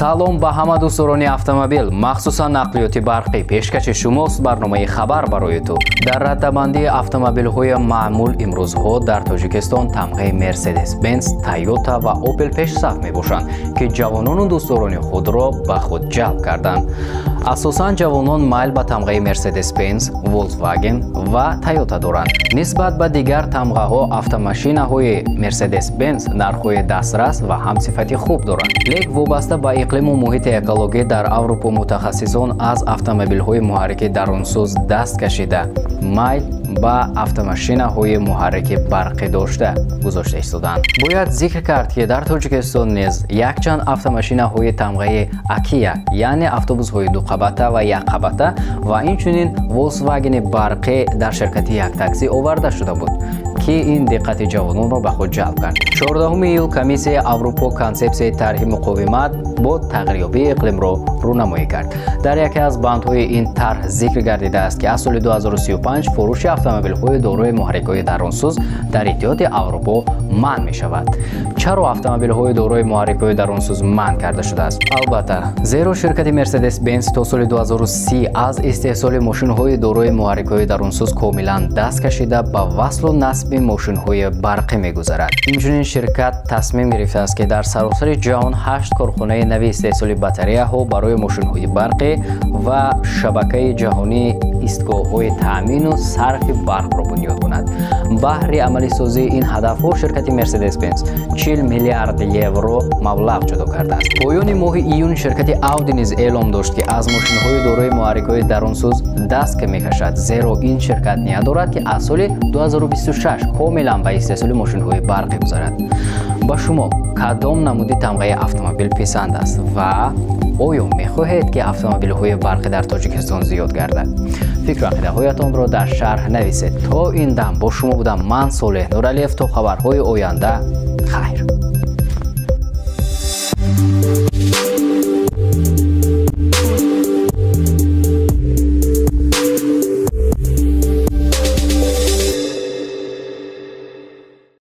салом ба ҳама дӯстдорони автомобил, махсусан нақлиёти барқӣ. Пешкаши шумост барномаи хабар барои ту. Дар раддабандии автомобилҳои маъмул имрӯзҳо дар Тоҷикистон тамғаи Mercedes-Benz, Toyota ва Opel пешсаф мебошанд, ки ҷавонону дӯстдорони худро ба худ ҷалб карданд. Асосан ҷавонон майл ба тамғаи Mercedes-Benz, Volkswagen ва Toyota доранд. Нисбат ба дигар тамғаҳо, автомашинаҳои Mercedes-Benz нархҳои дастрас ва ҳамсифати хуб доранд. Лек вобаста ба иқлиму муҳити экологӣ дар Аврупо мутахассисон аз автомобилҳои муҳаррики дарунсӯз даст кашида майл ба автомашинаҳои муҳаррики барқӣ дошта гузошта истоданд. Бояд зикр кард, ки дар Тоҷикистон низ якчанд автомашинаҳои тамғаи Акия, яъне автобусҳои дуқабата ва якқабата ва инчунин Volkswagen барқӣ дар ширкати Яктакси оварда шуда буд, ки ин диққати ҷавононро ба худ ҷалб кард. 14 июл Комиссияи Аврупо консепсияи тарҳи муқовимат бо тағйирёбии иқлимро рӯнамоӣ кард. Дар яке аз бандҳои ин тарҳ зикр гардидааст, ки аз соли 2035 фурӯши автомобилҳои дорои муҳаррикҳои дарунсӯз дар Иттиҳоди Аврупо манъ мешавад. Чаро автомобилҳои дорои муҳаррикҳои дарунсӯз манъ карда шудааст? Албатта, зеро ширкати Mercedes-Benz то соли 2030 аз истеҳсоли мошинҳои дорои муҳаррикҳои дарунсӯз комилан даст кашида ба васлу насби мошинҳои барқӣ мегузарад. Инчунин ширкат тасмим гирифтааст, ки дар саросари ҷаҳон 8 корхонаи нави истеҳсоли батареяҳо барои мошинҳои барқӣ ва шабакаи ҷаҳонии истгоҳҳои таъмину сарфи барқро бунёд кунад. баҳри амалисозии ин ҳадафҳо ширкати Mercedes-Benz 40 миллиард евро маблағ ҷудо кардааст. Поёни моҳи июн ширкати Audi низ эълон дошт, ки аз мошинҳои дорои муҳаррикҳои дарунсӯз даст мекашад, зеро ин ширкат ния дорад, ки аз соли 2026 комилан ба истеҳсоли мошинҳои барқӣ гузарад. ба шумо кадом намуди тамғаи автомобил писанд аст ва оё мехоҳед, ки автомобилҳои барқӣ дар Тоҷикистон зиёд гардад? фикру ақидаҳоятонро дар шарҳ нависед. То ин дам бо шумо будам ман Солеҳ Нуралиев. То хабарҳои оянда, хайр.